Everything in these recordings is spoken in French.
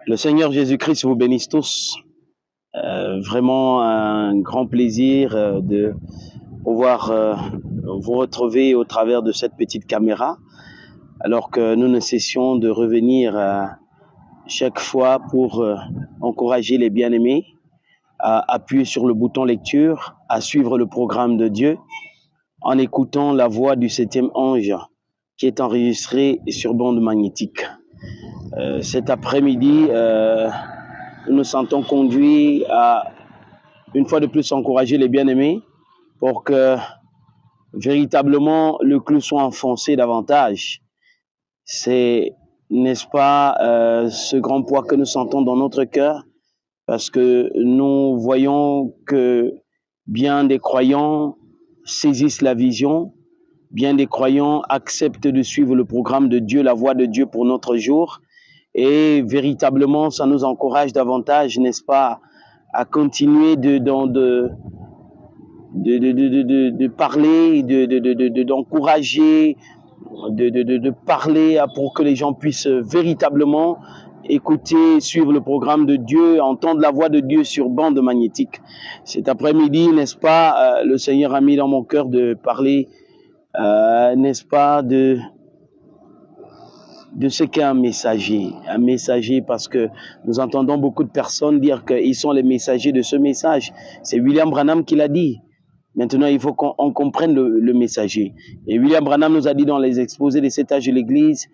Le Seigneur Jésus-Christ vous bénisse tous. Vraiment un grand plaisir de pouvoir vous retrouver au travers de cette petite caméra, alors que nous ne cessions de revenir chaque fois pour encourager les bien-aimés à appuyer sur le bouton lecture, à suivre le programme de Dieu, en écoutant la voix du 7e ange qui est enregistrée sur bande magnétique. Cet après-midi, nous nous sentons conduits à, une fois de plus, encourager les bien-aimés pour que véritablement le clou soit enfoncé davantage. C'est, n'est-ce pas, ce grand poids que nous sentons dans notre cœur, parce que nous voyons que bien des croyants saisissent la vision, bien des croyants acceptent de suivre le programme de Dieu, la voie de Dieu pour notre jour. Et véritablement, ça nous encourage davantage, n'est-ce pas, à continuer de parler, d'encourager, de parler pour que les gens puissent véritablement écouter, suivre le programme de Dieu, entendre la voix de Dieu sur bande magnétique. Cet après-midi, n'est-ce pas, le Seigneur a mis dans mon cœur de parler, n'est-ce pas, de ce qu'est un messager parce que nous entendons beaucoup de personnes dire qu'ils sont les messagers de ce message. C'est William Branham qui l'a dit. Maintenant, il faut qu'on comprenne le messager. Et William Branham nous a dit dans les exposés des 7 âges de l'Église,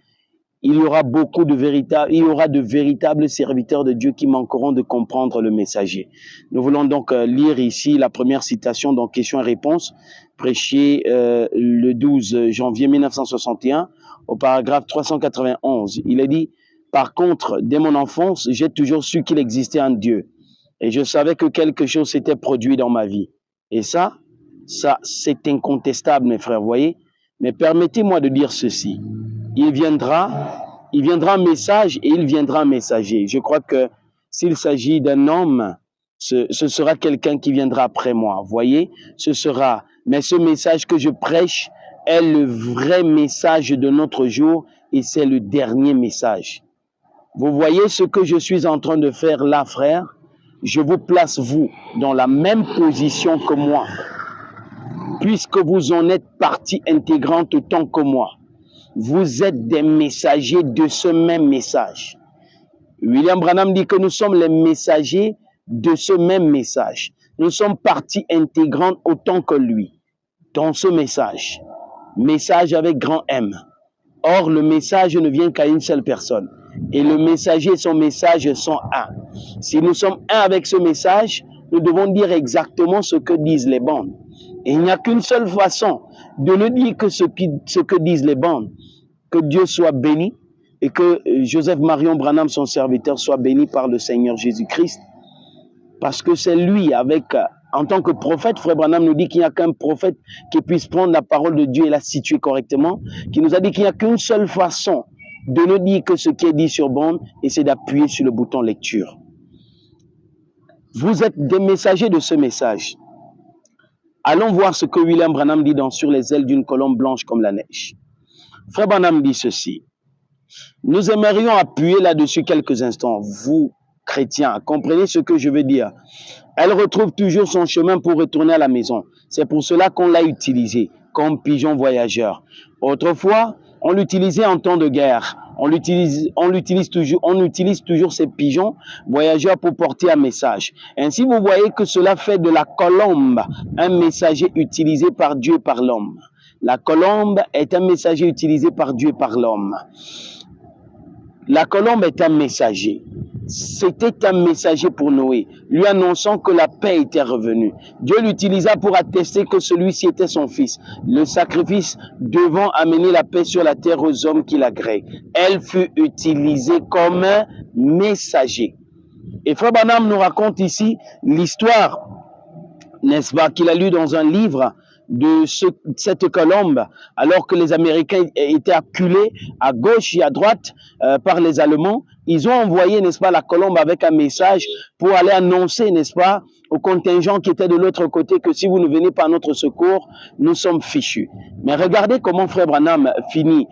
il y aura de véritables serviteurs de Dieu qui manqueront de comprendre le messager. Nous voulons donc lire ici la première citation dans Questions et Réponses, prêchée le 12 janvier 1961, au paragraphe 391. Il est dit, par contre, dès mon enfance, j'ai toujours su qu'il existait un Dieu. Et je savais que quelque chose s'était produit dans ma vie. Et ça, c'est incontestable, mes frères, vous voyez. Mais permettez-moi de dire ceci. Il viendra un message et il viendra un messager. Je crois que s'il s'agit d'un homme, ce sera quelqu'un qui viendra après moi. Vous voyez, ce sera. Mais ce message que je prêche est le vrai message de notre jour et c'est le dernier message. Vous voyez ce que je suis en train de faire là, frère? Je vous place, vous, dans la même position que moi, puisque vous en êtes partie intégrante autant que moi. Vous êtes des messagers de ce même message. William Branham dit que nous sommes les messagers de ce même message. Nous sommes partie intégrante autant que lui dans ce message. Message avec grand M. Or, le message ne vient qu'à une seule personne. Et le messager et son message sont un. Si nous sommes un avec ce message, nous devons dire exactement ce que disent les bandes. Et il n'y a qu'une seule façon de ne dire que ce que disent les bandes. Que Dieu soit béni et que Joseph Marion Branham, son serviteur, soit béni par le Seigneur Jésus-Christ. Parce que c'est lui, en tant que prophète, Frère Branham nous dit qu'il n'y a qu'un prophète qui puisse prendre la parole de Dieu et la situer correctement, qui nous a dit qu'il n'y a qu'une seule façon de ne dire que ce qui est dit sur bande, et c'est d'appuyer sur le bouton lecture. Vous êtes des messagers de ce message. Allons voir ce que William Branham dit Sur les ailes d'une colombe blanche comme la neige. Frère Branham dit ceci. Nous aimerions appuyer là-dessus quelques instants. Vous, chrétiens, comprenez ce que je veux dire. Elle retrouve toujours son chemin pour retourner à la maison. C'est pour cela qu'on l'a utilisé comme pigeon voyageur. Autrefois, on l'utilisait en temps de guerre. On utilise toujours ces pigeons voyageurs pour porter un message. Ainsi, vous voyez que cela fait de la colombe un messager utilisé par Dieu et par l'homme. La colombe est un messager utilisé par Dieu et par l'homme. La colombe est un messager. C'était un messager pour Noé, lui annonçant que la paix était revenue. Dieu l'utilisa pour attester que celui-ci était son fils, le sacrifice devant amener la paix sur la terre aux hommes qui l'agréent. Elle fut utilisée comme un messager. Et Frère Branham nous raconte ici l'histoire, n'est-ce pas, qu'il a lu dans un livre de cette colombe, alors que les Américains étaient acculés à gauche et à droite par les Allemands. Ils ont envoyé, n'est-ce pas, la colombe avec un message pour aller annoncer, n'est-ce pas, au contingent qui était de l'autre côté que si vous ne venez pas à notre secours, nous sommes fichus. Mais regardez comment Frère Branham finit,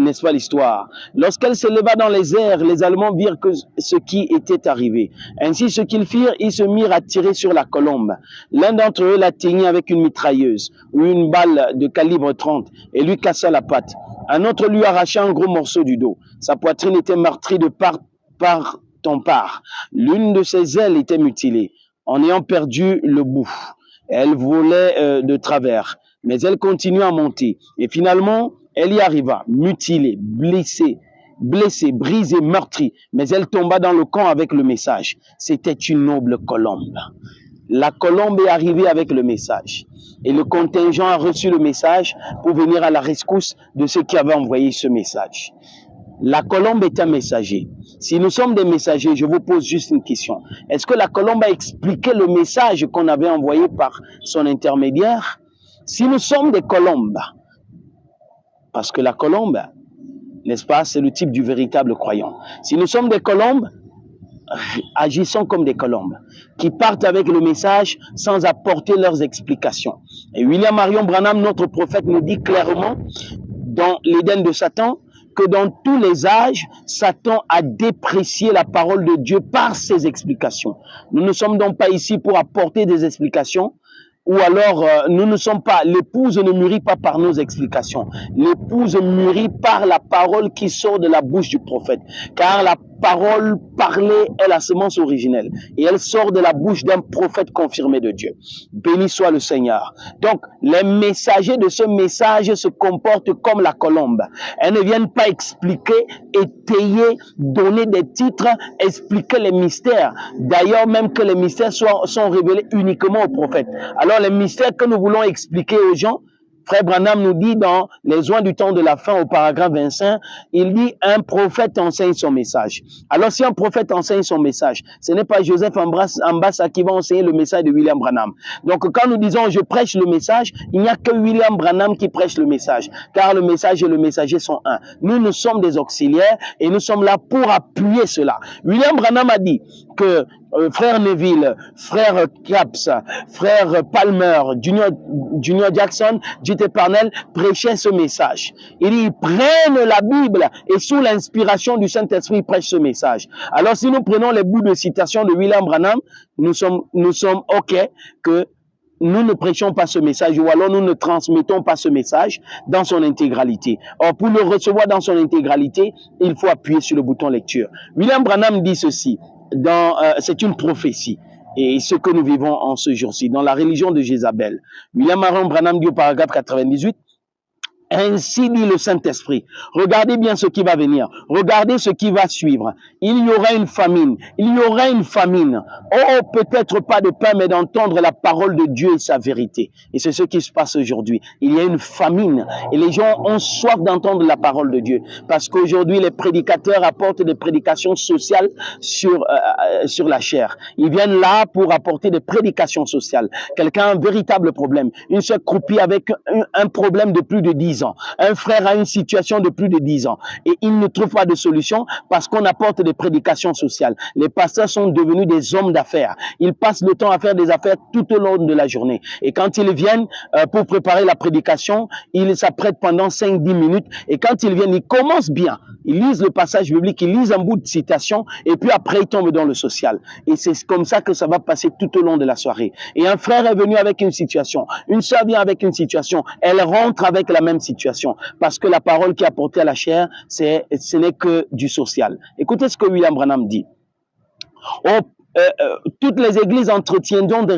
n'est-ce pas l'histoire. Lorsqu'elle s'éleva dans les airs, les Allemands virent que ce qui était arrivé. Ainsi, ce qu'ils firent, ils se mirent à tirer sur la colombe. L'un d'entre eux l'atteignit avec une mitrailleuse ou une balle de calibre 30 et lui cassa la patte. Un autre lui arracha un gros morceau du dos. Sa poitrine était meurtrie de part en part. L'une de ses ailes était mutilée. En ayant perdu le bout, elle volait de travers, mais elle continuait à monter. Et finalement, elle y arriva, mutilée, blessée, brisée, meurtrie. Mais elle tomba dans le camp avec le message. C'était une noble colombe. La colombe est arrivée avec le message. Et le contingent a reçu le message pour venir à la rescousse de ceux qui avaient envoyé ce message. La colombe est un messager. Si nous sommes des messagers, je vous pose juste une question. Est-ce que la colombe a expliqué le message qu'on avait envoyé par son intermédiaire? Si nous sommes des colombes, parce que la colombe, n'est-ce pas, c'est le type du véritable croyant. Si nous sommes des colombes, agissons comme des colombes, qui partent avec le message sans apporter leurs explications. Et William Marion Branham, notre prophète, nous dit clairement, dans l'Éden de Satan, que dans tous les âges, Satan a déprécié la parole de Dieu par ses explications. Nous ne sommes donc pas ici pour apporter des explications, ou alors nous ne sommes pas, l'épouse ne mûrit pas par nos explications. L'épouse mûrit par la parole qui sort de la bouche du prophète. Car la parole parlée est la semence originelle. Et elle sort de la bouche d'un prophète confirmé de Dieu. Béni soit le Seigneur. Donc, les messagers de ce message se comportent comme la colombe. Elles ne viennent pas expliquer, étayer, donner des titres, expliquer les mystères. D'ailleurs, même que les mystères sont révélés uniquement aux prophètes. Alors, les mystères que nous voulons expliquer aux gens, Frère Branham nous dit dans Les Oins du temps de la fin, au paragraphe 25, il dit un prophète enseigne son message. Alors si un prophète enseigne son message, ce n'est pas Joseph Ambassa qui va enseigner le message de William Branham. Donc quand nous disons je prêche le message, il n'y a que William Branham qui prêche le message, car le message et le messager sont un. Nous sommes des auxiliaires et nous sommes là pour appuyer cela. William Branham a dit que frère Neville, frère Capps, frère Palmer, Junior Jackson, J.T. Parnell prêchaient ce message. Ils prennent la Bible et sous l'inspiration du Saint-Esprit, ils prêchent ce message. Alors si nous prenons les bouts de citation de William Branham, nous sommes OK que nous ne prêchons pas ce message ou alors nous ne transmettons pas ce message dans son intégralité. Or, pour le recevoir dans son intégralité, il faut appuyer sur le bouton lecture. William Branham dit ceci. C'est une prophétie et ce que nous vivons en ce jour-ci dans la religion de Jézabel. William Marion Branham dit au paragraphe 98, ainsi dit le Saint-Esprit. Regardez bien ce qui va venir. Regardez ce qui va suivre. Il y aura une famine. Il y aura une famine. Oh, peut-être pas de pain, mais d'entendre la parole de Dieu et sa vérité. Et c'est ce qui se passe aujourd'hui. Il y a une famine. Et les gens ont soif d'entendre la parole de Dieu. Parce qu'aujourd'hui, les prédicateurs apportent des prédications sociales sur la chair. Ils viennent là pour apporter des prédications sociales. Quelqu'un a un véritable problème. Une sœur croupie avec un problème de plus de 10 ans. Un frère a une situation de plus de 10 ans et il ne trouve pas de solution parce qu'on apporte des prédications sociales. Les pasteurs sont devenus des hommes d'affaires. Ils passent le temps à faire des affaires tout au long de la journée. Et quand ils viennent pour préparer la prédication, ils s'apprêtent pendant 5-10 minutes et quand ils viennent, ils commencent bien. Ils lisent le passage biblique, ils lisent un bout de citation et puis après ils tombent dans le social. Et c'est comme ça que ça va passer tout au long de la soirée. Et un frère est venu avec une situation, une sœur vient avec une situation, elle rentre avec la même situation. Parce que la parole qui est apportée à la chair, ce n'est que du social. Écoutez ce que William Branham dit. Toutes les églises entretiendront des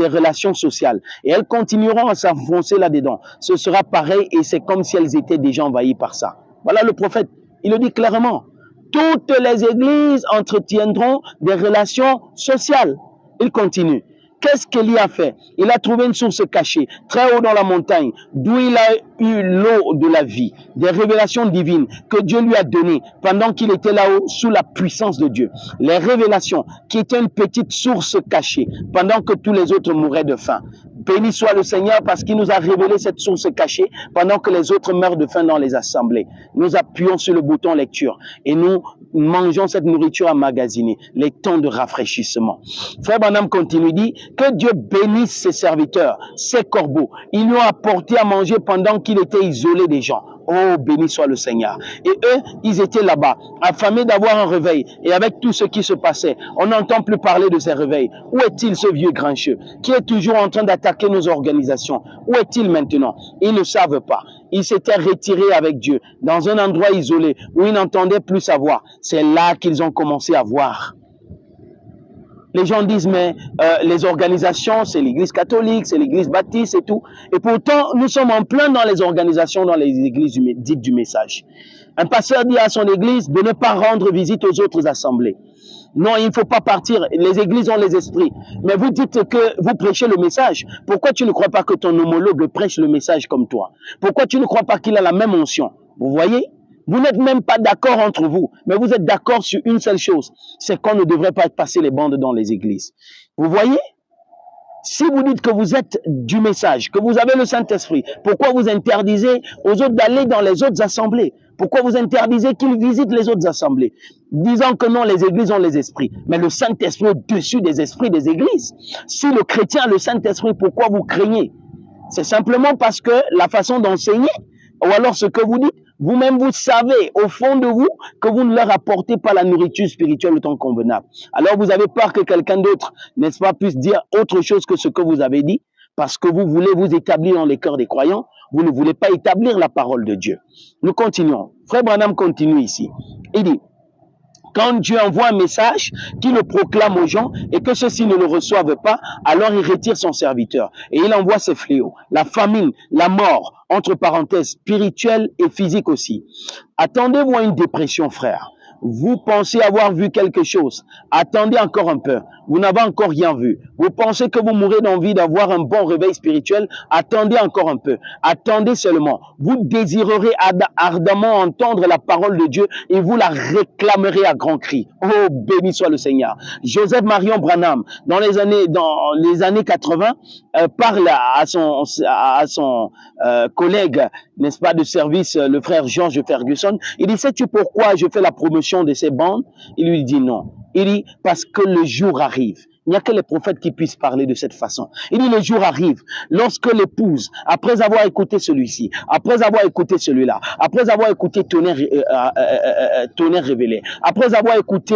relations sociales et elles continueront à s'enfoncer là-dedans. Ce sera pareil et c'est comme si elles étaient déjà envahies par ça. Voilà le prophète, il le dit clairement. Toutes les églises entretiendront des relations sociales. Il continue. Qu'est-ce qu'Élie a fait? Il a trouvé une source cachée, très haut dans la montagne, d'où il a eu l'eau de la vie, des révélations divines que Dieu lui a données pendant qu'il était là-haut sous la puissance de Dieu. Les révélations qui étaient une petite source cachée pendant que tous les autres mouraient de faim. Béni soit le Seigneur parce qu'il nous a révélé cette source cachée pendant que les autres meurent de faim dans les assemblées. Nous appuyons sur le bouton lecture et nous mangeons cette nourriture emmagasinée, les temps de rafraîchissement. Frère Branham continue, dit que Dieu bénisse ses serviteurs, ses corbeaux. Ils lui ont apporté à manger pendant qu'il était isolé des gens. Oh, béni soit le Seigneur. Et eux, ils étaient là-bas, affamés d'avoir un réveil. Et avec tout ce qui se passait, on n'entend plus parler de ces réveils. Où est-il ce vieux grincheux qui est toujours en train d'attaquer nos organisations? Où est-il maintenant? Ils ne savent pas. Ils s'étaient retirés avec Dieu dans un endroit isolé où ils n'entendaient plus sa voix. C'est là qu'ils ont commencé à voir. Les gens disent, mais les organisations, c'est l'église catholique, c'est l'église baptiste et tout. Et pourtant, nous sommes en plein dans les organisations, dans les églises dites du message. Un pasteur dit à son église de ne pas rendre visite aux autres assemblées. Non, il ne faut pas partir. Les églises ont les esprits. Mais vous dites que vous prêchez le message. Pourquoi tu ne crois pas que ton homologue prêche le message comme toi? Pourquoi tu ne crois pas qu'il a la même onction? Vous voyez? Vous n'êtes même pas d'accord entre vous, mais vous êtes d'accord sur une seule chose, c'est qu'on ne devrait pas passer les bandes dans les églises. Vous voyez? Si vous dites que vous êtes du message, que vous avez le Saint-Esprit, pourquoi vous interdisez aux autres d'aller dans les autres assemblées? Pourquoi vous interdisez qu'ils visitent les autres assemblées? Disant que non, les églises ont les esprits. Mais le Saint-Esprit est au-dessus des esprits des églises. Si le chrétien a le Saint-Esprit, pourquoi vous craignez? C'est simplement parce que la façon d'enseigner, ou alors ce que vous dites, vous-même vous savez au fond de vous que vous ne leur apportez pas la nourriture spirituelle au temps convenable. Alors vous avez peur que quelqu'un d'autre, n'est-ce pas, puisse dire autre chose que ce que vous avez dit, parce que vous voulez vous établir dans les cœurs des croyants, vous ne voulez pas établir la parole de Dieu. Nous continuons. Frère Branham continue ici. Il dit, quand Dieu envoie un message, qu'il le proclame aux gens et que ceux-ci ne le reçoivent pas, alors il retire son serviteur et il envoie ses fléaux, la famine, la mort, entre parenthèses, spirituelle et physique aussi. Attendez-vous à une dépression, frère. Vous pensez avoir vu quelque chose. Attendez encore un peu. Vous n'avez encore rien vu. Vous pensez que vous mourrez d'envie d'avoir un bon réveil spirituel. Attendez encore un peu. Attendez seulement. Vous désirerez ardemment entendre la parole de Dieu et vous la réclamerez à grands cris. Oh, béni soit le Seigneur. Joseph Marion Branham, dans les années 80, parle à son collègue, n'est-ce pas, de service, le frère George Ferguson. Il dit, sais-tu pourquoi je fais la promotion de ces bandes? Il lui dit non. Il dit, parce que le jour arrive. Il n'y a que les prophètes qui puissent parler de cette façon. Il dit, le jour arrive, lorsque l'épouse, après avoir écouté celui-ci, après avoir écouté celui-là, après avoir écouté tonnerre révélé, après avoir écouté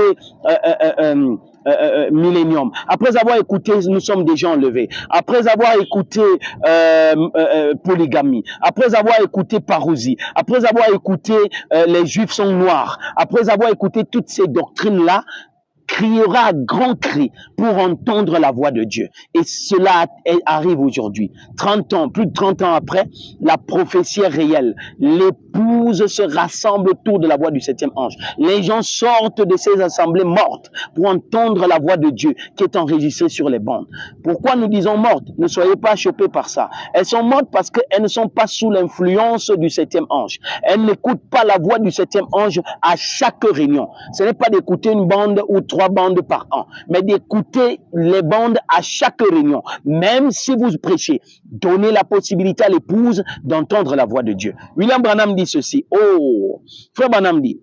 Millennium, après avoir écouté Nous sommes déjà enlevés, après avoir écouté polygamie, après avoir écouté parousie, après avoir écouté les juifs sont noirs, après avoir écouté toutes ces doctrines-là, criera à grands cris pour entendre la voix de Dieu. Et cela arrive aujourd'hui. 30 ans, plus de 30 ans après, la prophétie est réelle. L'épouse se rassemble autour de la voix du 7e ange. Les gens sortent de ces assemblées mortes pour entendre la voix de Dieu qui est enregistrée sur les bandes. Pourquoi nous disons mortes? Ne soyez pas chopés par ça. Elles sont mortes parce qu'elles ne sont pas sous l'influence du 7e ange. Elles n'écoutent pas la voix du 7e ange à chaque réunion. Ce n'est pas d'écouter une bande ou 3 bandes par an, mais d'écouter les bandes à chaque réunion. Même si vous prêchez, donnez la possibilité à l'épouse d'entendre la voix de Dieu. William Branham dit ceci. Oh, frère Branham dit,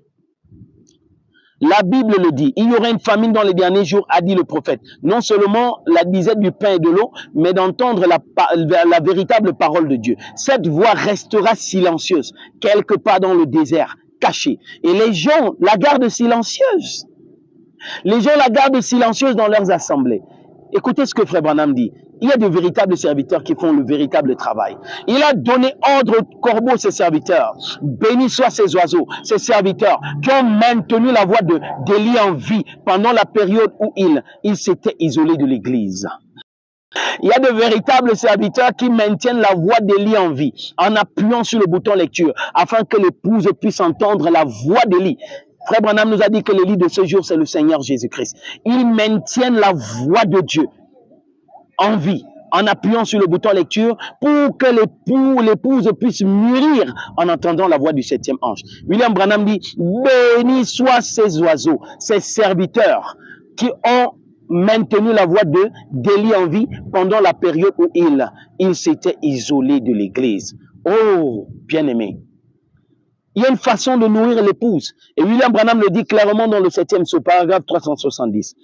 la Bible le dit, il y aura une famine dans les derniers jours, a dit le prophète. Non seulement la disette du pain et de l'eau, mais d'entendre la véritable parole de Dieu. Cette voix restera silencieuse, quelque part dans le désert, cachée. Et les gens la gardent silencieuse. Les gens la gardent silencieuse dans leurs assemblées. Écoutez ce que Frère Branham dit. Il y a de véritables serviteurs qui font le véritable travail. Il a donné ordre aux corbeaux, ses serviteurs. Bénis soient ces oiseaux, ces serviteurs, qui ont maintenu la voix d'Élie en vie pendant la période où il s'était isolé de l'Église. Il y a de véritables serviteurs qui maintiennent la voix d'Élie en vie en appuyant sur le bouton lecture afin que l'épouse puisse entendre la voix d'Élie. Frère Branham nous a dit que l'Élie de ce jour, c'est le Seigneur Jésus-Christ. Ils maintiennent la voix de Dieu en vie, en appuyant sur le bouton lecture pour que l'épouse puisse mûrir en entendant la voix du 7e ange. William Branham dit, bénis soient ces oiseaux, ces serviteurs qui ont maintenu la voix d'Élie en vie pendant la période où il s'était isolé de l'Église. Oh, bien-aimé. Il y a une façon de nourrir l'épouse. Et William Branham le dit clairement dans le 7e, ce paragraphe 370.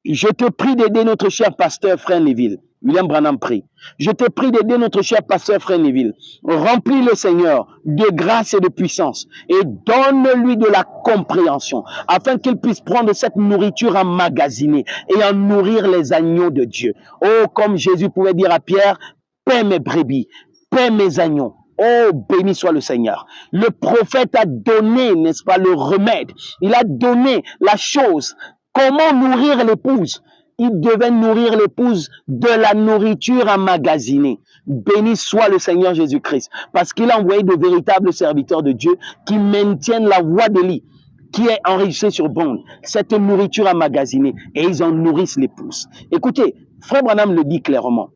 Je te prie d'aider notre cher pasteur frère Neville. William Branham prie. Je te prie d'aider notre cher pasteur frère Neville. Remplis le Seigneur de grâce et de puissance et donne-lui de la compréhension afin qu'il puisse prendre cette nourriture emmagasinée et en nourrir les agneaux de Dieu. Oh, comme Jésus pouvait dire à Pierre, paie mes brebis, paie mes agneaux. Oh, béni soit le Seigneur. Le prophète a donné, n'est-ce pas, le remède. Il a donné la chose. Comment nourrir l'épouse? Il devait nourrir l'épouse de la nourriture emmagasinée. Béni soit le Seigneur Jésus-Christ. Parce qu'il a envoyé de véritables serviteurs de Dieu qui maintiennent la voix d'Élie, qui est enregistrée sur bande. Cette nourriture emmagasinée. Et ils en nourrissent l'épouse. Écoutez, Frère Branham le dit clairement.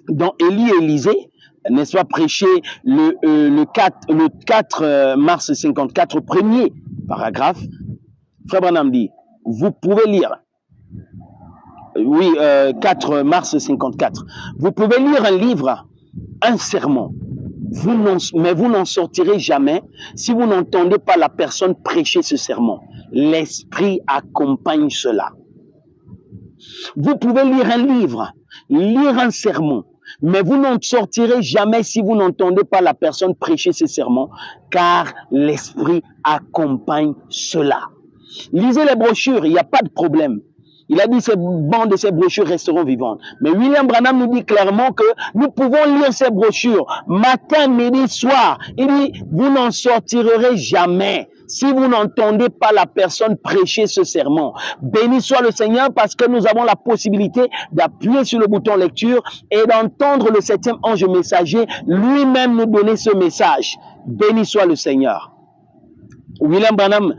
Dans Élie et Élisée, n'est-ce pas, prêché le 4 mars 54, premier paragraphe, Frère Branham dit, vous pouvez lire, oui, 4 mars 54, vous pouvez lire un livre, un sermon, mais vous n'en sortirez jamais si vous n'entendez pas la personne prêcher ce sermon. L'esprit accompagne cela. Vous pouvez lire un livre, lire un sermon, mais vous n'en sortirez jamais si vous n'entendez pas la personne prêcher ce sermon, car l'esprit accompagne cela. Lisez les brochures, il n'y a pas de problème. Il a dit ces bandes et ces brochures resteront vivantes. Mais William Branham nous dit clairement que nous pouvons lire ces brochures matin, midi, soir. Il dit, vous n'en sortirez jamais si vous n'entendez pas la personne prêcher ce sermon. Béni soit le Seigneur parce que nous avons la possibilité d'appuyer sur le bouton lecture et d'entendre le 7e ange messager lui-même nous donner ce message. Béni soit le Seigneur. William Branham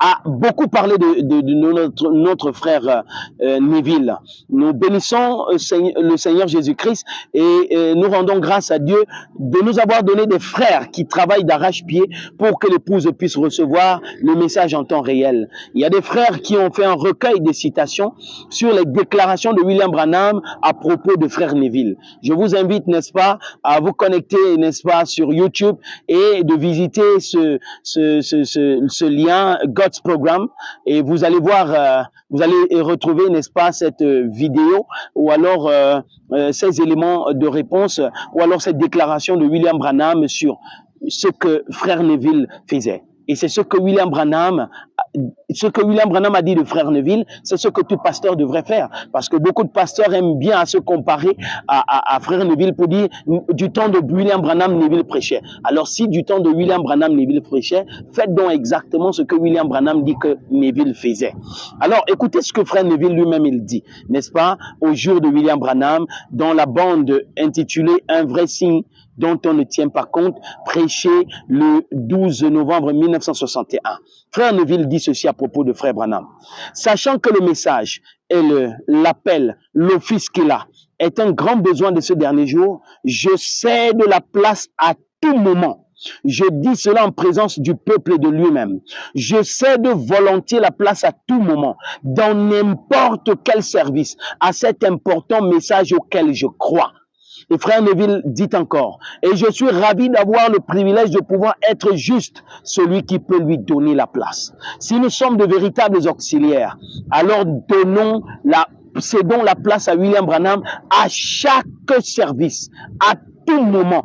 a beaucoup parlé de notre frère Neville. Nous bénissons le Seigneur Jésus-Christ et nous rendons grâce à Dieu de nous avoir donné des frères qui travaillent d'arrache-pied pour que l'épouse puisse recevoir le message en temps réel. Il y a des frères qui ont fait un recueil de citations sur les déclarations de William Branham à propos de frère Neville. Je vous invite, n'est-ce pas, à vous connecter, n'est-ce pas, sur YouTube et de visiter ce lien God's Program et vous allez voir, vous allez retrouver, n'est-ce pas, cette vidéo ou alors ces éléments de réponse ou alors cette déclaration de William Branham sur ce que frère Neville faisait. Et c'est ce que William Branham a dit de frère Neville, c'est ce que tout pasteur devrait faire. Parce que beaucoup de pasteurs aiment bien à se comparer à frère Neville pour dire du temps de William Branham, Neville prêchait. Alors si du temps de William Branham, Neville prêchait, faites donc exactement ce que William Branham dit que Neville faisait. Alors écoutez ce que frère Neville lui-même il dit, n'est-ce pas, au jour de William Branham, dans la bande intitulée Un vrai signe dont on ne tient pas compte, prêché le 12 novembre 1961. Frère Neville dit ceci à propos de frère Branham. Sachant que le message et l'appel, l'office qu'il a, est un grand besoin de ce dernier jour, je cède la place à tout moment. Je dis cela en présence du peuple et de lui-même. Je cède volontiers la place à tout moment, dans n'importe quel service, à cet important message auquel je crois. Et frère Neville dit encore, et je suis ravi d'avoir le privilège de pouvoir être juste celui qui peut lui donner la place. Si nous sommes de véritables auxiliaires, alors cédons la place à William Branham à chaque service, à tout moment.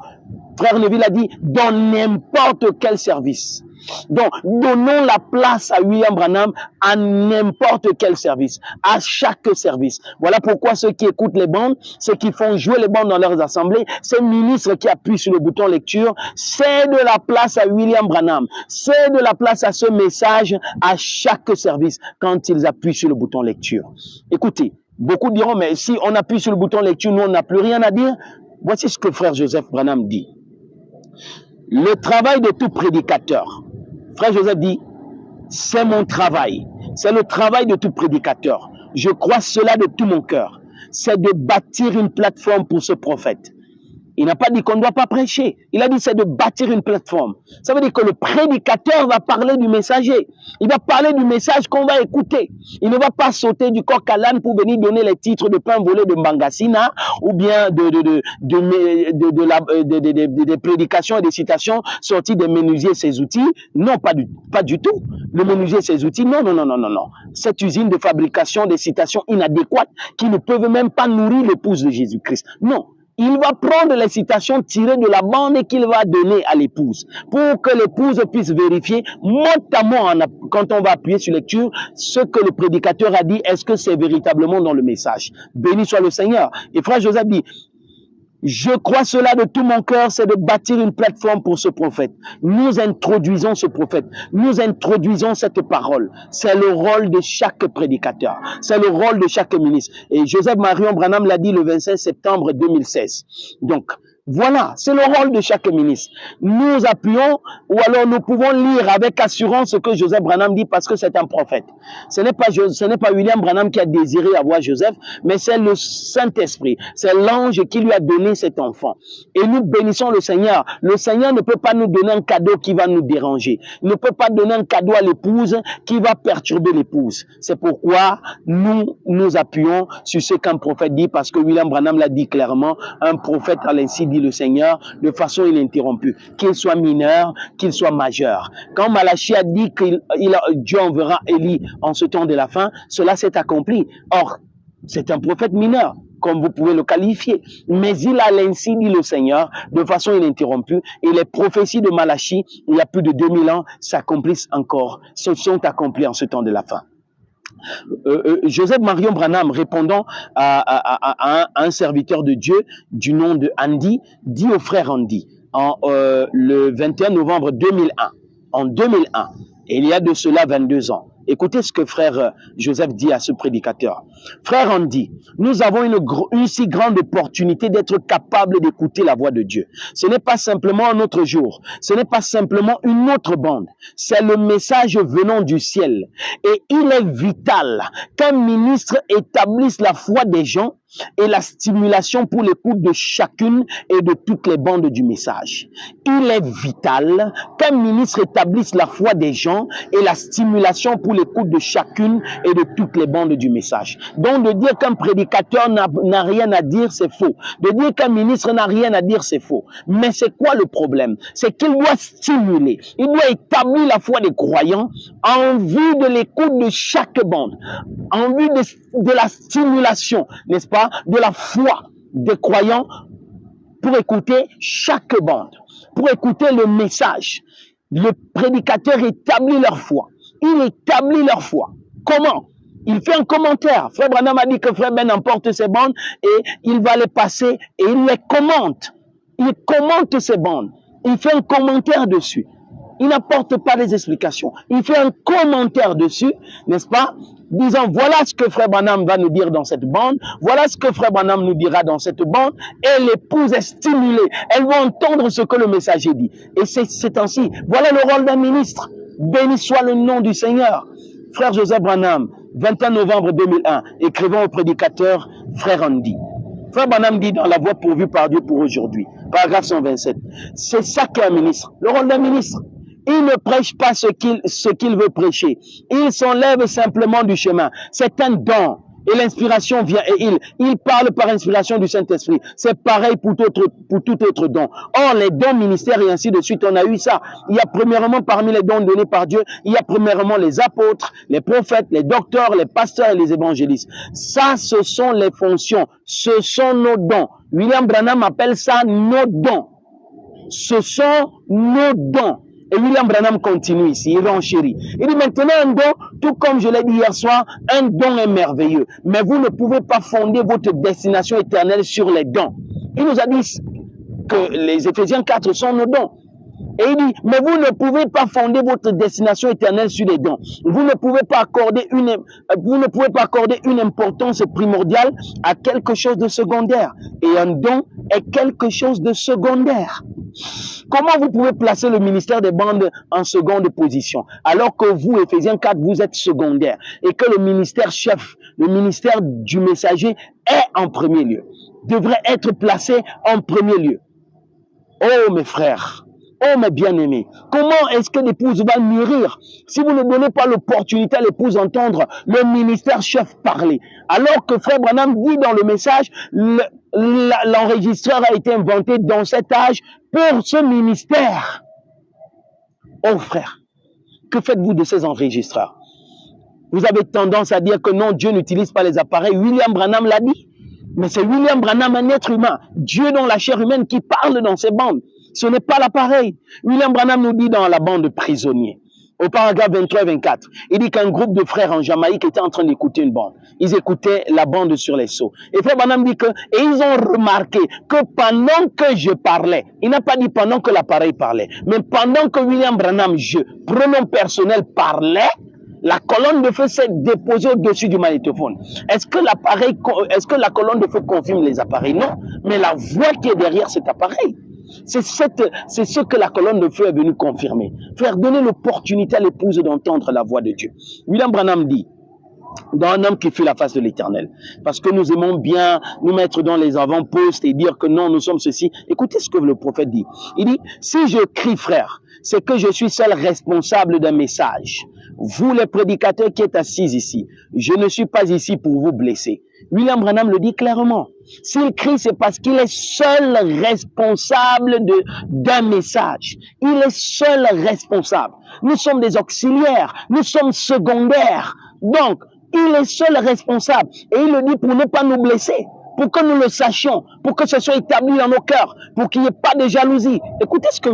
Frère Neville a dit, dans n'importe quel service. Donc, donnons la place à William Branham à n'importe quel service, à chaque service. Voilà pourquoi ceux qui écoutent les bandes, ceux qui font jouer les bandes dans leurs assemblées, ces ministres qui appuient sur le bouton lecture, cèdent la place à William Branham, cèdent la place à ce message à chaque service quand ils appuient sur le bouton lecture. Écoutez, beaucoup diront, mais si on appuie sur le bouton lecture, nous on n'a plus rien à dire. Voici ce que frère Joseph Branham dit. Le travail de tout prédicateur, frère Joseph dit, c'est mon travail. C'est le travail de tout prédicateur. Je crois cela de tout mon cœur. C'est de bâtir une plateforme pour ce prophète. Il n'a pas dit qu'on ne doit pas prêcher. Il a dit c'est de bâtir une plateforme. Ça veut dire que le prédicateur va parler du messager. Il va parler du message qu'on va écouter. Il ne va pas sauter du coq à l'âne pour venir donner les titres de pain volé de Mbangasina ou bien des prédications et des citations sorties des menuisiers et ses outils. Non, pas du tout. Le menuisier et ses outils, non. Cette usine de fabrication des citations inadéquates qui ne peuvent même pas nourrir l'épouse de Jésus-Christ. Non. Il va prendre les citations tirées de la bande et qu'il va donner à l'épouse pour que l'épouse puisse vérifier mot à mot quand on va appuyer sur lecture ce que le prédicateur a dit, est-ce que c'est véritablement dans le message. Béni soit le Seigneur. Et frère Joseph dit, je crois cela de tout mon cœur, c'est de bâtir une plateforme pour ce prophète. Nous introduisons ce prophète. Nous introduisons cette parole. C'est le rôle de chaque prédicateur. C'est le rôle de chaque ministre. Et Joseph Marion Branham l'a dit le 25 septembre 2016. Donc, voilà, c'est le rôle de chaque ministre. Nous appuyons, ou alors nous pouvons lire avec assurance ce que Joseph Branham dit parce que c'est un prophète. Ce n'est pas William Branham qui a désiré avoir Joseph, mais c'est le Saint-Esprit. C'est l'ange qui lui a donné cet enfant. Et nous bénissons le Seigneur. Le Seigneur ne peut pas nous donner un cadeau qui va nous déranger. Il ne peut pas donner un cadeau à l'épouse qui va perturber l'épouse. C'est pourquoi nous appuyons sur ce qu'un prophète dit, parce que William Branham l'a dit clairement, un prophète à l'ainsi dit le Seigneur, de façon ininterrompue, qu'il soit mineur, qu'il soit majeur. Quand Malachie a dit que Dieu enverra Élie en ce temps de la fin, cela s'est accompli. Or, c'est un prophète mineur, comme vous pouvez le qualifier. Mais il a l'ainsi dit le Seigneur, de façon ininterrompue, et les prophéties de Malachie, il y a plus de 2000 ans, s'accomplissent encore, se sont accomplies en ce temps de la fin. Joseph Marion Branham, répondant à un serviteur de Dieu du nom de Andy, dit au frère Andy, le 21 novembre 2001, en 2001, et il y a de cela 22 ans. Écoutez ce que frère Joseph dit à ce prédicateur. Frère Andy, nous avons une si grande opportunité d'être capable d'écouter la voix de Dieu. Ce n'est pas simplement un autre jour. Ce n'est pas simplement une autre bande. C'est le message venant du ciel. Et il est vital qu'un ministre établisse la foi des gens et la stimulation pour l'écoute de chacune et de toutes les bandes du message. Il est vital qu'un ministre établisse la foi des gens et la stimulation pour l'écoute de chacune et de toutes les bandes du message. Donc de dire qu'un prédicateur n'a rien à dire, c'est faux. De dire qu'un ministre n'a rien à dire, c'est faux. Mais c'est quoi le problème? C'est qu'il doit stimuler, il doit établir la foi des croyants en vue de l'écoute de chaque bande, en vue de la stimulation, n'est-ce pas, de la foi des croyants pour écouter chaque bande, pour écouter le message. Le prédicateur établit leur foi. Il établit leur foi. Comment? Il fait un commentaire. Frère Branham a dit que Frère Ben emporte ces bandes et il va les passer et il les commente. Il commente ces bandes. Il fait un commentaire dessus. Il n'apporte pas des explications. Il fait un commentaire dessus, n'est-ce pas? Disant, voilà ce que Frère Branham va nous dire dans cette bande, voilà ce que Frère Branham nous dira dans cette bande, et l'épouse est stimulée. Elle va entendre ce que le messager dit. Et c'est ainsi. Voilà le rôle d'un ministre. Béni soit le nom du Seigneur. Frère Joseph Branham, 21 novembre 2001, écrivant au prédicateur Frère Andy. Frère Branham dit dans La Voix pourvue par Dieu pour aujourd'hui, paragraphe 127. C'est ça qu'est un ministre, le rôle d'un ministre. Il ne prêche pas ce qu'il veut prêcher. Il s'enlève simplement du chemin. C'est un don. Et l'inspiration vient et il parle par inspiration du Saint-Esprit. C'est pareil pour tout autre don. Or, les dons ministères et ainsi de suite, on a eu ça. Il y a premièrement, parmi les dons donnés par Dieu, il y a premièrement les apôtres, les prophètes, les docteurs, les pasteurs et les évangélistes. Ça, ce sont les fonctions. Ce sont nos dons. William Branham appelle ça nos dons. Ce sont nos dons. Et William Branham continue ici, il renchérit. Il dit maintenant un don, tout comme je l'ai dit hier soir, un don est merveilleux. Mais vous ne pouvez pas fonder votre destination éternelle sur les dons. Il nous a dit que les Éphésiens 4 sont nos dons. Et il dit, mais vous ne pouvez pas fonder votre destination éternelle sur les dons. Vous ne pouvez pas accorder une importance primordiale à quelque chose de secondaire. Et un don est quelque chose de secondaire. Comment vous pouvez placer le ministère des bandes en seconde position, alors que vous, Éphésiens 4, vous êtes secondaire, et que le ministère chef Le ministère du messager est en premier lieu, devrait être placé en premier lieu. Oh mes frères, oh mes bien-aimés, comment est-ce que l'épouse va mûrir si vous ne donnez pas l'opportunité à l'épouse d'entendre le ministère chef parler? Alors que frère Branham dit dans le message, l'enregistreur a été inventé dans cet âge pour ce ministère. Oh frère, que faites-vous de ces enregistreurs? Vous avez tendance à dire que non, Dieu n'utilise pas les appareils. William Branham l'a dit. Mais c'est William Branham, un être humain, Dieu dans la chair humaine, qui parle dans ces bandes. Ce n'est pas l'appareil. William Branham nous dit dans la bande de prisonniers, au paragraphe 23 et 24, il dit qu'un groupe de frères en Jamaïque était en train d'écouter une bande. Ils écoutaient la bande sur les seaux. Et frère Branham dit que, et ils ont remarqué que pendant que je parlais, il n'a pas dit pendant que l'appareil parlait, mais pendant que William Branham, pronom personnel, parlait, la colonne de feu s'est déposée au-dessus du magnétophone. Est-ce que la colonne de feu confirme les appareils? Non, mais la voix qui est derrière cet appareil. C'est ce que la colonne de feu est venue confirmer. Frère, donner l'opportunité à l'épouse d'entendre la voix de Dieu. William Branham dit, dans Un homme qui fuit la face de l'Éternel, parce que nous aimons bien nous mettre dans les avant-postes et dire que non, nous sommes ceci. Écoutez ce que le prophète dit. Il dit, si je crie frère, c'est que je suis seul responsable d'un message. Vous les prédicateurs qui êtes assis ici, je ne suis pas ici pour vous blesser. William Branham le dit clairement. S'il crie, c'est parce qu'il est seul responsable d'un message. Il est seul responsable. Nous sommes des auxiliaires, nous sommes secondaires. Donc, il est seul responsable. Et il le dit pour ne pas nous blesser, pour que nous le sachions, pour que ce soit établi dans nos cœurs, pour qu'il n'y ait pas de jalousie. Écoutez ce que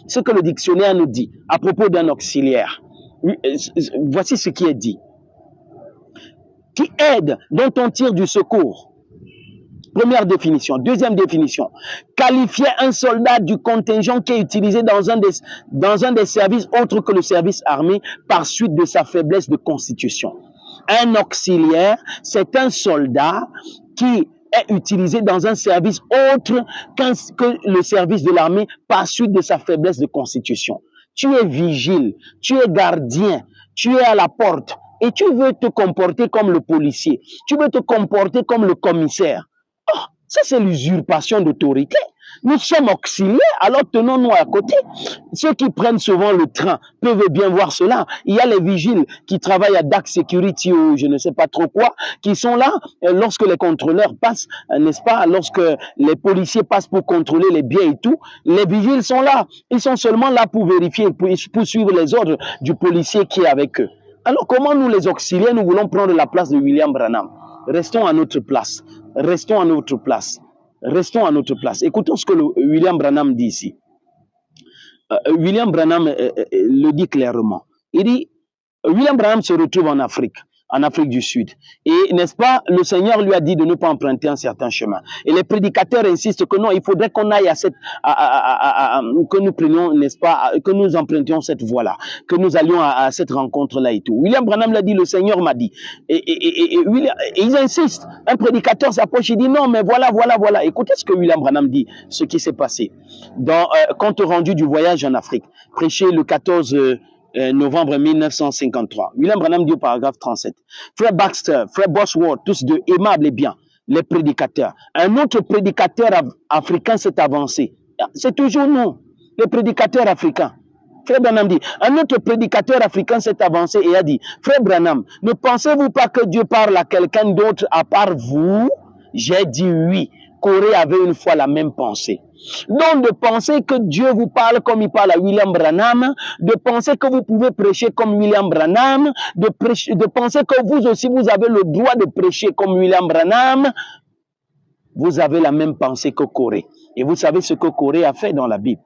ce que le dictionnaire nous dit à propos d'un auxiliaire. Voici ce qui est dit. Qui aide, dont on tire du secours. Première définition. Deuxième définition. Qualifier un soldat du contingent qui est utilisé dans un des services autres que le service armé par suite de sa faiblesse de constitution. Un auxiliaire, c'est un soldat qui est utilisé dans un service autre que le service de l'armée par suite de sa faiblesse de constitution. Tu es vigile, tu es gardien, tu es à la porte et tu veux te comporter comme le policier, tu veux te comporter comme le commissaire. Oh, ça c'est l'usurpation d'autorité. Nous sommes auxiliaires, alors tenons-nous à côté. Ceux qui prennent souvent le train peuvent bien voir cela. Il y a les vigiles qui travaillent à DAC Security ou je ne sais pas trop quoi, qui sont là lorsque les contrôleurs passent, n'est-ce pas, lorsque les policiers passent pour contrôler les biens et tout. Les vigiles sont là. Ils sont seulement là pour vérifier, pour suivre les ordres du policier qui est avec eux. Alors comment nous les auxiliaires, nous voulons prendre la place de William Branham? Restons à notre place. Restons à notre place. Restons à notre place. Écoutons ce que William Branham dit ici. William Branham le dit clairement. Il dit, William Branham se retrouve en Afrique du Sud. Et n'est-ce pas, le Seigneur lui a dit de ne pas emprunter un certain chemin. Et les prédicateurs insistent que non, il faudrait qu'on aille que nous prenions, n'est-ce pas, que nous empruntions cette voie-là, que nous allions à cette rencontre-là et tout. William Branham l'a dit, le Seigneur m'a dit. Et ils insistent. Un prédicateur s'approche, il dit non, mais voilà. Écoutez ce que William Branham dit, ce qui s'est passé. Dans compte rendu du voyage en Afrique, prêché le 14 novembre 1953. William Branham dit au paragraphe 37. Frère Baxter, frère Bosworth, tous deux aimables et bien, les prédicateurs. Un autre prédicateur africain s'est avancé. C'est toujours nous, les prédicateurs africains. Frère Branham dit, un autre prédicateur africain s'est avancé et a dit, frère Branham, ne pensez-vous pas que Dieu parle à quelqu'un d'autre à part vous? J'ai dit oui. Corée avait une fois la même pensée. Donc de penser que Dieu vous parle comme il parle à William Branham, de penser que vous pouvez prêcher comme William Branham, de penser que vous aussi vous avez le droit de prêcher comme William Branham, vous avez la même pensée que Corée. Et vous savez ce que Corée a fait dans la Bible.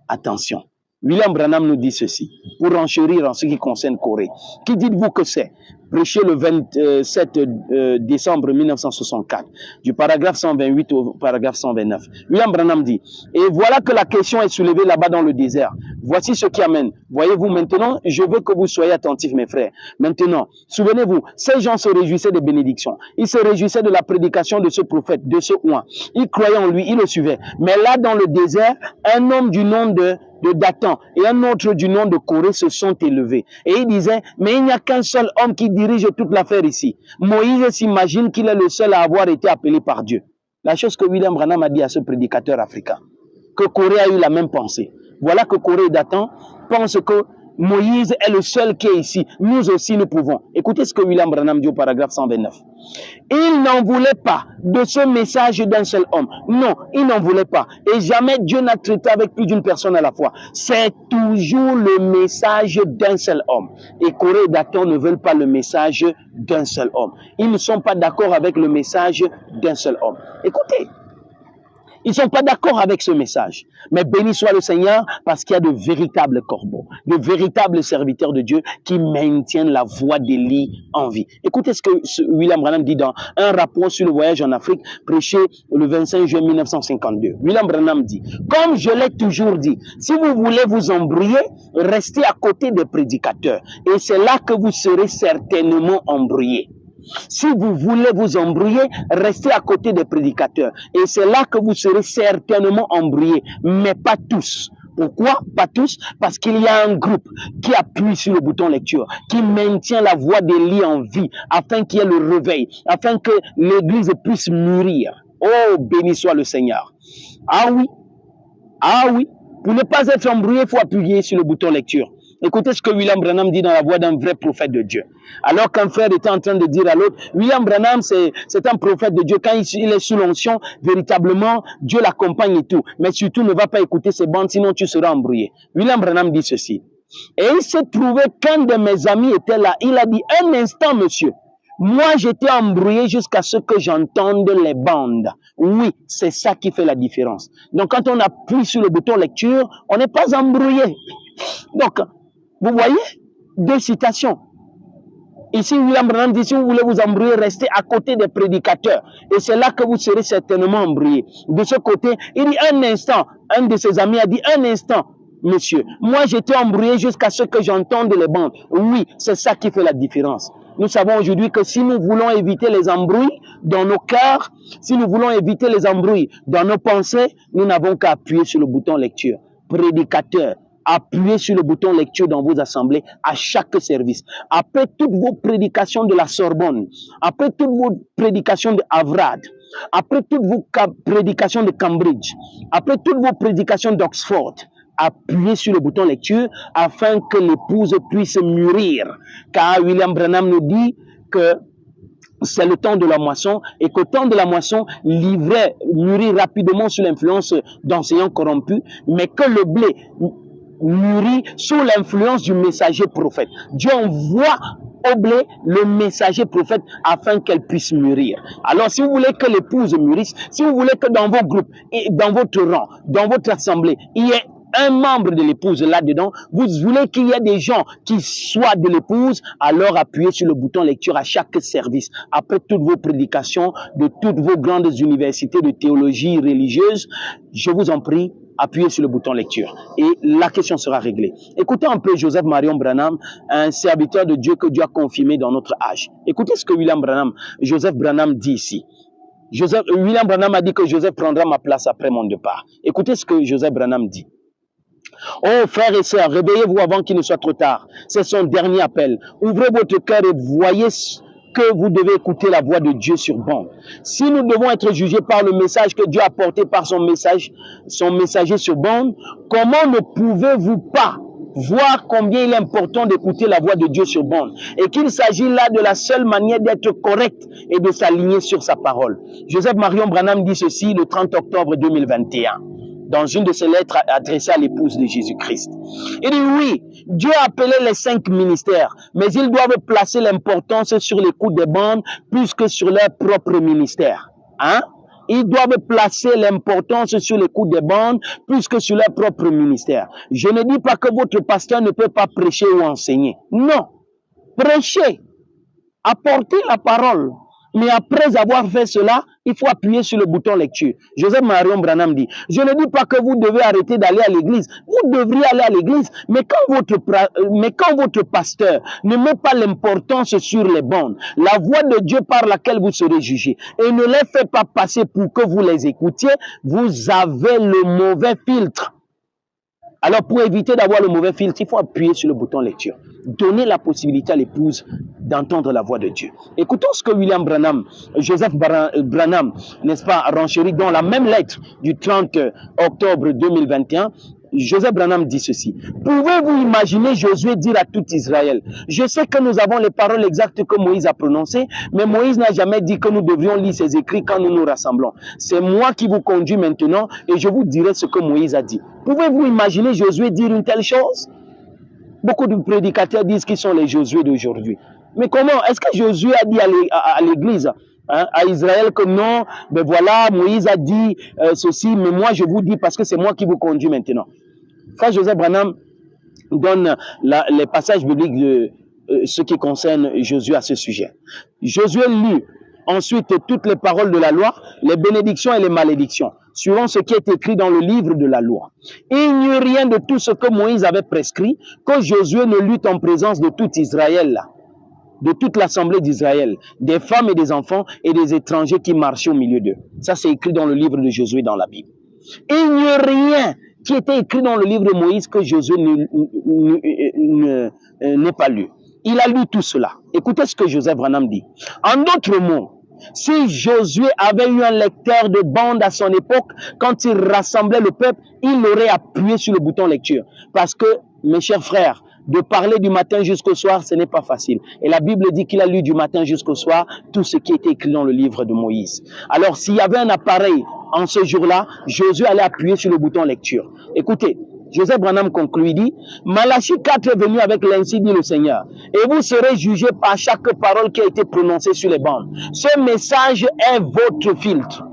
Attention. William Branham nous dit ceci, pour enchérir en ce qui concerne Corée. Qui dites-vous que c'est? Prêché le 27 décembre 1964, du paragraphe 128 au paragraphe 129. William Branham dit, et voilà que la question est soulevée là-bas dans le désert. Voici ce qui amène. Voyez-vous maintenant, je veux que vous soyez attentifs, mes frères. Maintenant, souvenez-vous, ces gens se réjouissaient des bénédictions. Ils se réjouissaient de la prédication de ce prophète, de ce oint. Ils croyaient en lui, ils le suivaient. Mais là, dans le désert, un homme du nom de Dathan et un autre du nom de Corée se sont élevés. Et ils disaient, mais il n'y a qu'un seul homme qui dirige toute l'affaire ici. Moïse s'imagine qu'il est le seul à avoir été appelé par Dieu. La chose que William Branham a dit à ce prédicateur africain, que Corée a eu la même pensée. Voilà que Corée et Dathan pensent que Moïse est le seul qui est ici. Nous aussi, nous pouvons. Écoutez ce que William Branham dit au paragraphe 129. Il n'en voulait pas de ce message d'un seul homme. Non, il n'en voulait pas. Et jamais Dieu n'a traité avec plus d'une personne à la fois. C'est toujours le message d'un seul homme. Et Corée et Dathan ne veulent pas le message d'un seul homme. Ils ne sont pas d'accord avec le message d'un seul homme. Écoutez. Ils ne sont pas d'accord avec ce message. Mais béni soit le Seigneur parce qu'il y a de véritables corbeaux, de véritables serviteurs de Dieu qui maintiennent la voix d'Élie en vie. Écoutez ce que William Branham dit dans un rapport sur le voyage en Afrique prêché le 25 juin 1952. William Branham dit, comme je l'ai toujours dit, si vous voulez vous embrouiller, restez à côté des prédicateurs. Et c'est là que vous serez certainement embrouillés. Si vous voulez vous embrouiller, restez à côté des prédicateurs. Et c'est là que vous serez certainement embrouillés, mais pas tous. Pourquoi pas tous? Parce qu'il y a un groupe qui appuie sur le bouton lecture, qui maintient la voix d'Élie en vie, afin qu'il y ait le réveil, afin que l'Église puisse mûrir. Oh, béni soit le Seigneur. Ah oui, pour ne pas être embrouillé, il faut appuyer sur le bouton lecture. Écoutez ce que William Branham dit dans la voix d'un vrai prophète de Dieu. Alors qu'un frère était en train de dire à l'autre, William Branham, c'est un prophète de Dieu. Quand il est sous l'onction, véritablement, Dieu l'accompagne et tout. Mais surtout, ne va pas écouter ces bandes, sinon tu seras embrouillé. William Branham dit ceci. Et il s'est trouvé qu'un de mes amis était là. Il a dit, un instant, monsieur. Moi, j'étais embrouillé jusqu'à ce que j'entende les bandes. Oui, c'est ça qui fait la différence. Donc, quand on appuie sur le bouton lecture, on n'est pas embrouillé. Donc, vous voyez, deux citations. Ici, William Branham dit, si vous voulez vous embrouiller, restez à côté des prédicateurs. Et c'est là que vous serez certainement embrouillés. De ce côté, il dit un instant, un de ses amis a dit un instant, monsieur, moi j'étais embrouillé jusqu'à ce que j'entende les bandes. Oui, c'est ça qui fait la différence. Nous savons aujourd'hui que si nous voulons éviter les embrouilles dans nos cœurs, si nous voulons éviter les embrouilles dans nos pensées, nous n'avons qu'à appuyer sur le bouton lecture. Prédicateur, appuyez sur le bouton lecture dans vos assemblées à chaque service. Après toutes vos prédications de la Sorbonne, après toutes vos prédications de Harvard, après toutes vos prédications de Cambridge, après toutes vos prédications d'Oxford, appuyez sur le bouton lecture afin que l'épouse puisse mûrir. Car William Branham nous dit que c'est le temps de la moisson et qu'au temps de la moisson, l'ivraie mûrit rapidement sous l'influence d'enseignants corrompus, mais que le blé mûrit sous l'influence du messager prophète. Dieu envoie au blé le messager prophète afin qu'elle puisse mûrir. Alors si vous voulez que l'épouse mûrisse, si vous voulez que dans vos groupes, et dans votre rang, dans votre assemblée, il y ait un membre de l'épouse là-dedans, vous voulez qu'il y ait des gens qui soient de l'épouse, alors appuyez sur le bouton lecture à chaque service. Après toutes vos prédications de toutes vos grandes universités de théologie religieuse, je vous en prie, appuyez sur le bouton lecture et la question sera réglée. Écoutez un peu Joseph Marion Branham, un serviteur de Dieu que Dieu a confirmé dans notre âge. Écoutez ce que Joseph Branham dit ici. William Branham a dit que Joseph prendra ma place après mon départ. Écoutez ce que Joseph Branham dit. Oh, frères et sœurs, réveillez-vous avant qu'il ne soit trop tard. C'est son dernier appel. Ouvrez votre cœur et voyez que vous devez écouter la voix de Dieu sur bande. Si nous devons être jugés par le message que Dieu a porté par son messager sur bande, comment ne pouvez-vous pas voir combien il est important d'écouter la voix de Dieu sur bande et qu'il s'agit là de la seule manière d'être correct et de s'aligner sur sa parole. Joseph Marion Branham dit ceci le 30 octobre 2021. Dans une de ses lettres adressées à l'épouse de Jésus-Christ. Il dit oui, Dieu a appelé les 5 ministères, mais ils doivent placer l'importance sur l'écoute des bandes plus que sur leur propre ministère. Hein? Ils doivent placer l'importance sur l'écoute des bandes plus que sur leur propre ministère. Je ne dis pas que votre pasteur ne peut pas prêcher ou enseigner. Non, prêchez, apportez la parole. Mais après avoir fait cela, il faut appuyer sur le bouton lecture. Joseph Marion Branham dit, je ne dis pas que vous devez arrêter d'aller à l'église. Vous devriez aller à l'église, mais quand votre pasteur ne met pas l'importance sur les bandes, la voix de Dieu par laquelle vous serez jugés, et ne les fait pas passer pour que vous les écoutiez, vous avez le mauvais filtre. Alors pour éviter d'avoir le mauvais filtre, il faut appuyer sur le bouton lecture. donner la possibilité à l'épouse d'entendre la voix de Dieu. Écoutons ce que William Branham, Joseph Branham, n'est-ce pas, renchérit dans la même lettre du 30 octobre 2021. Joseph Branham dit ceci. Pouvez-vous imaginer Josué dire à tout Israël, je sais que nous avons les paroles exactes que Moïse a prononcées, mais Moïse n'a jamais dit que nous devrions lire ses écrits quand nous nous rassemblons. C'est moi qui vous conduis maintenant et je vous dirai ce que Moïse a dit. Pouvez-vous imaginer Josué dire une telle chose? Beaucoup de prédicateurs disent qu'ils sont les Josué d'aujourd'hui. Mais comment? Est-ce que Josué a dit à l'église, hein, à Israël que non, ben voilà, Moïse a dit ceci, mais moi je vous dis parce que c'est moi qui vous conduis maintenant. Frère Joseph Branham donne les passages bibliques de ce qui concerne Josué à ce sujet. Josué lut ensuite toutes les paroles de la loi, les bénédictions et les malédictions, suivant ce qui est écrit dans le livre de la loi. Il n'y eut rien de tout ce que Moïse avait prescrit, que Josué ne lut en présence de tout Israël, de toute l'assemblée d'Israël, des femmes et des enfants et des étrangers qui marchaient au milieu d'eux. Ça, c'est écrit dans le livre de Josué dans la Bible. Il n'y eut rien qui était écrit dans le livre de Moïse que Josué n'ait pas lu. Il a lu tout cela. Écoutez ce que Joseph Branham dit. En d'autres mots, si Josué avait eu un lecteur de bande à son époque, quand il rassemblait le peuple, il aurait appuyé sur le bouton lecture. Parce que, mes chers frères, de parler du matin jusqu'au soir, ce n'est pas facile. Et la Bible dit qu'il a lu du matin jusqu'au soir tout ce qui était écrit dans le livre de Moïse. Alors, s'il y avait un appareil en ce jour-là, Josué allait appuyer sur le bouton lecture. Écoutez, Joseph Branham conclut, il dit, Malachie 4 est venu avec l'ainsi dit le Seigneur, et vous serez jugés par chaque parole qui a été prononcée sur les bandes. Ce message est votre filtre.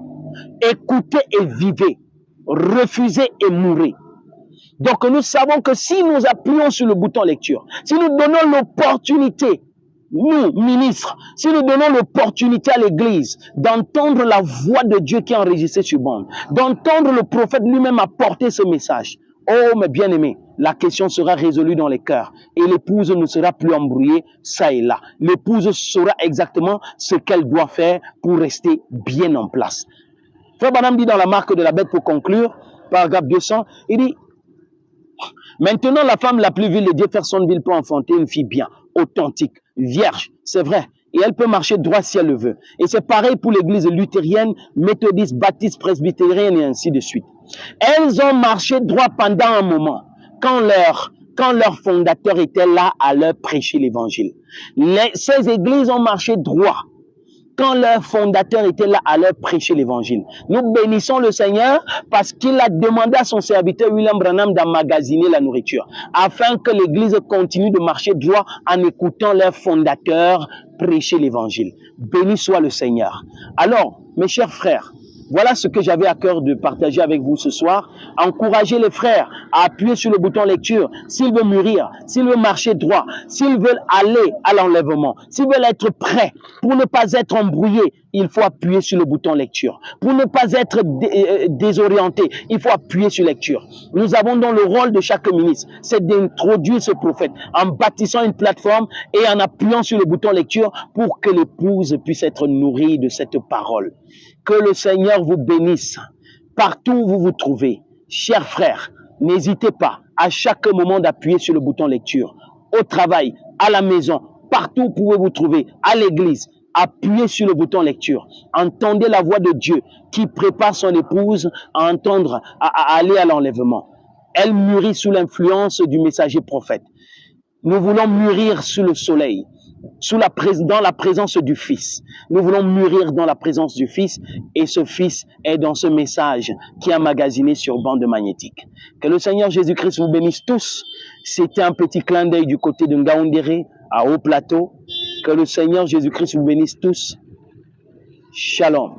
Écoutez et vivez. Refusez et mourrez. Donc nous savons que si nous appuyons sur le bouton lecture, si nous donnons l'opportunité, nous, ministres, si nous donnons l'opportunité à l'Église d'entendre la voix de Dieu qui est enregistrée sur bande, d'entendre le prophète lui-même apporter ce message, oh mes bien-aimés, la question sera résolue dans les cœurs et l'épouse ne sera plus embrouillée ça et là. L'épouse saura exactement ce qu'elle doit faire pour rester bien en place. Frère Branham dit dans la marque de la bête pour conclure, paragraphe 200, il dit, maintenant la femme la plus vile de Jeffersonville peut enfanter une fille bien, authentique, vierge, c'est vrai. Et elle peut marcher droit si elle le veut. Et c'est pareil pour l'église luthérienne, méthodiste, baptiste, presbytérienne et ainsi de suite. Elles ont marché droit pendant un moment, quand leur fondateur était là à leur prêcher l'évangile. Ces églises ont marché droit quand leur fondateur était là à leur prêcher l'évangile. Nous bénissons le Seigneur parce qu'il a demandé à son serviteur William Branham d'emmagasiner la nourriture, afin que l'église continue de marcher droit en écoutant leur fondateur prêcher l'évangile. Béni soit le Seigneur. Alors, mes chers frères, voilà ce que j'avais à cœur de partager avec vous ce soir. Encouragez les frères à appuyer sur le bouton lecture s'ils veulent mûrir, s'ils veulent marcher droit, s'ils veulent aller à l'enlèvement, s'ils veulent être prêts pour ne pas être embrouillés. Il faut appuyer sur le bouton lecture. Pour ne pas être désorienté, il faut appuyer sur lecture. Nous avons dans le rôle de chaque ministre, c'est d'introduire ce prophète en bâtissant une plateforme et en appuyant sur le bouton lecture pour que l'épouse puisse être nourrie de cette parole. Que le Seigneur vous bénisse partout où vous vous trouvez. Chers frères, n'hésitez pas à chaque moment d'appuyer sur le bouton lecture. Au travail, à la maison, partout où vous pouvez vous trouver, à l'église, appuyez sur le bouton lecture. Entendez la voix de Dieu qui prépare son épouse à entendre, à aller à l'enlèvement. Elle mûrit sous l'influence du messager prophète. Nous voulons mûrir sous le soleil, dans la présence du Fils. Nous voulons mûrir dans la présence du Fils et ce Fils est dans ce message qui est emmagasiné sur bande magnétique. Que le Seigneur Jésus-Christ vous bénisse tous. C'était un petit clin d'œil du côté de Ngaoundéré à Haut Plateau. Que le Seigneur Jésus-Christ vous bénisse tous. Shalom.